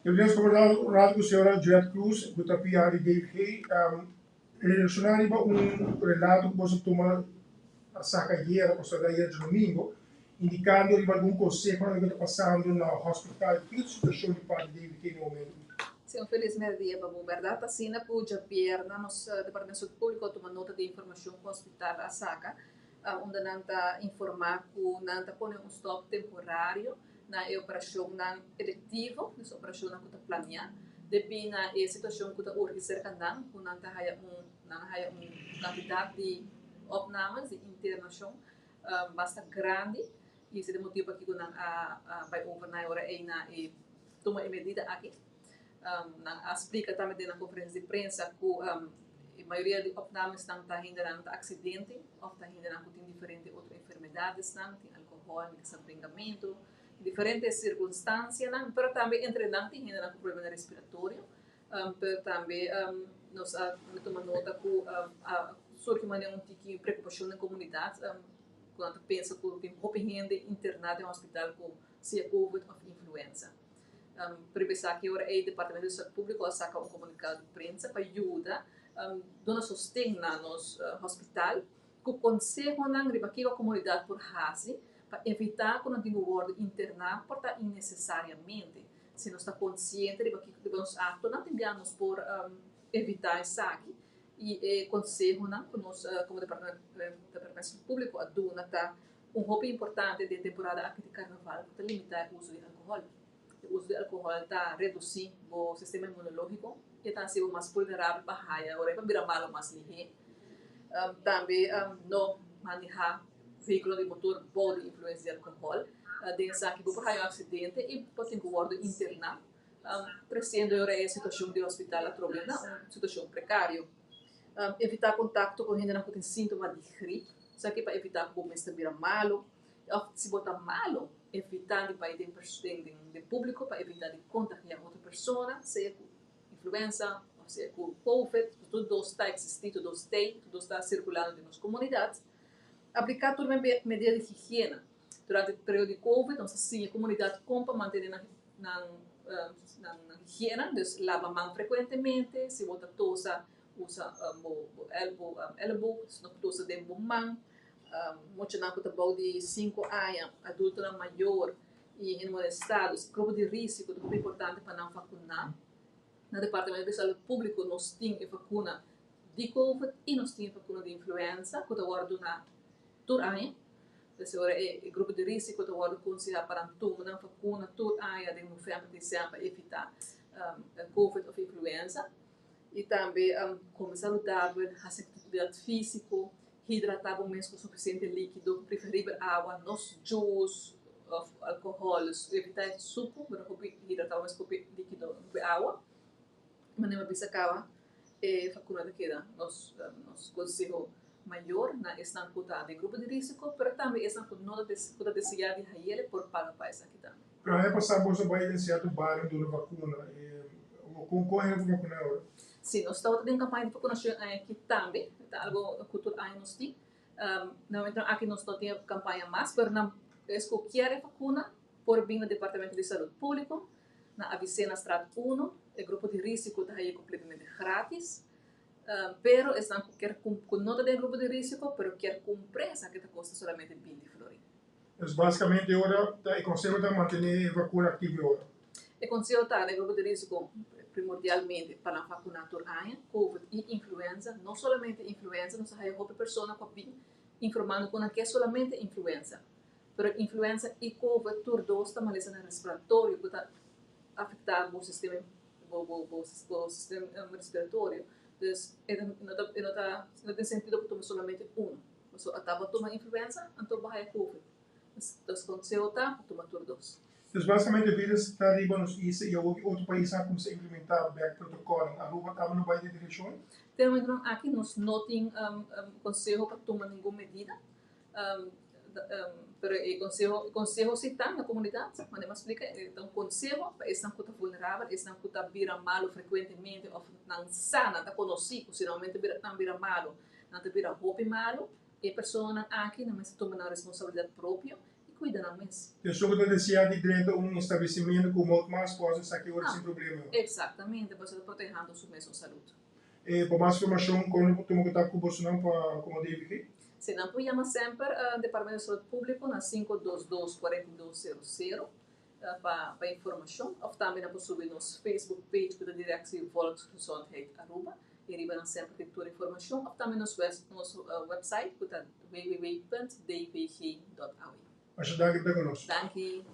Deveríamos conversar com a senhora Juliette Cruz, com a PR de Dave Hay. Relacionado a relato que você toma a sacadeira, a sacadeira de domingo, indicando que algum conselho que está passando no hospital. Que situação de parte de Dave Hay no momento? Sim, um feliz dia para a verdade. Assim, na puja perna, nos Departamento de Saúde Pública toma nota de informação com o hospital a saca, onde nanta informar que nanta põe um stop temporário na operação não eletivo, nessa operação não está planeada, depois na situação que está urgente cerca não, que nanta haya quantidade de opnames de internação bastante grande, e esse é o motivo que nós vai over na hora aí na toma medida aqui. Explica também na conferência de imprensa que a maioria de opnames estão ainda não acidente, ou está ainda não tem diferentes outras enfermidades, não tem alcohol, desabringamento, diferentes circunstâncias, não, mas também entre não tem ainda não problema respiratório, mas também nós tomamos nota que surge uma preocupação na comunidade, quando pensa que tem pouca gente internada em um hospital com se COVID ou influenza. Previsa que ora o Departamento de Saúde Pública saca um comunicado de imprensa para ajudar dona sustento nos hospital que o conselho não riba que a comunidade por hasi para evitar que não tenha word internar porta innecessariamente se não está consciente riba que devemos ato não temos por evitar isso aqui e conselho não que nós como Departamento de Saúde Pública a dona tá hobby importante de temporada aqui de carnaval para limitar o uso de álcool. O uso de álcool está reduzindo o sistema imunológico e está sendo mais vulnerável para a raia, agora para virar malo mais ligeiro. Também não manejar veículo de motor pode influenciar o álcool. Densa que por raio acidente e pode ter guarda interna. Presendo agora a situação de hospital a problema, uma situação precária. Evitar contato com gente que tem sintomas de gripe, só que para evitar que o mês vira malo. Se botar malo, evitar de país de público para evitar de contagiar outra pessoa, seja com influenza, ou seja com COVID, tudo está existindo, tudo está circulando nas comunidades. Aplicar toda medida de higiene. Durante o período de COVID, nós assim, a comunidade compra manter na higiene, então lava a mão frequentemente, se botar tosa, usa o elbow, se não tosa dentro da mão, muito na conta de 5 anos, adulto não maior e em alguns estados, grupo de risco é importante para não vacinar. No Departamento de Saúde Pública, nós temos vacina de COVID e nós temos vacina de influenza, que agora na todo ano. Então, o grupo de risco agora considera para tomar uma vacina todo ano de novembro e dezembro para evitar COVID ou influenza. E também como saudável, fazer atividade física, hidratar o mês com suficiente líquido, preferível água, nos juice, alcoólicos, evitar suco, para hidratar o mês com líquido de água. Mas não precisa acabar, vacuna daquela, nos conselho maior na estancada de grupo de risco, mas também estancada não da desejar de raia por pagar para isso aqui também. Para passar por essa em certo bairro do vacuna, concorre com vacuna agora. Sim, nós estamos em campanha de vacunação aqui também, está algo cultural aí nós temos. Não então aqui nós não temos campanha mais, mas não escolher a vacuna por vir no Departamento de Saúde Pública, na Avicena Strat 1, o grupo de risco está aí completamente grátis. Pero estão quer com nota de grupo de risco, pero quer cumprir essa que custa somente 20 florins. Então, basicamente, agora o conselho está mantendo a vacuna ativa agora. O conselho está no grupo de risco primordialmente para vacinar por ano, COVID e influenza, não somente influenza, nós temos outra pessoa que informando que é somente influenza. Pero influenza e COVID, por dois também são respiratório, que está afetando o sistema respiratório. Então, não tem sentido que tome somente um. Se estava tomando influenza, então vai COVID. Então, o conselho está para tomar por dois. Então, basicamente, o vírus está ali nos países e outro país já começa a implementar o protocolo. A Aruba está no bairro de direção? Então, aqui nós não temos conselho para tomar nenhuma medida. Mas o conselho se está na comunidade, mas não explica. Então, o conselho para esse não está vulnerável, esse não está vira malo frequentemente, ou não sana, está conhecido, se realmente não vira malo, não está vira roupa malo, e a pessoa aqui não se toma a responsabilidade própria, e cuida na mês. Eu sou que desejar de dentro estabelecimento com muito mais coisas aqui hoje sem problema. Exatamente, você está protegendo sua mesma saúde. E para mais informação, como tu contato com você não para como deve Se não, chama sempre o Departamento de Saúde Pública na 522-4200 para informação. Ou também na subir nosso Facebook page com a direção Volksgezondheid Aruba. E riba sempre ter toda a informação. Ou também nosso website com www.dpg.au. Ajudar aqui para nós. Dank je.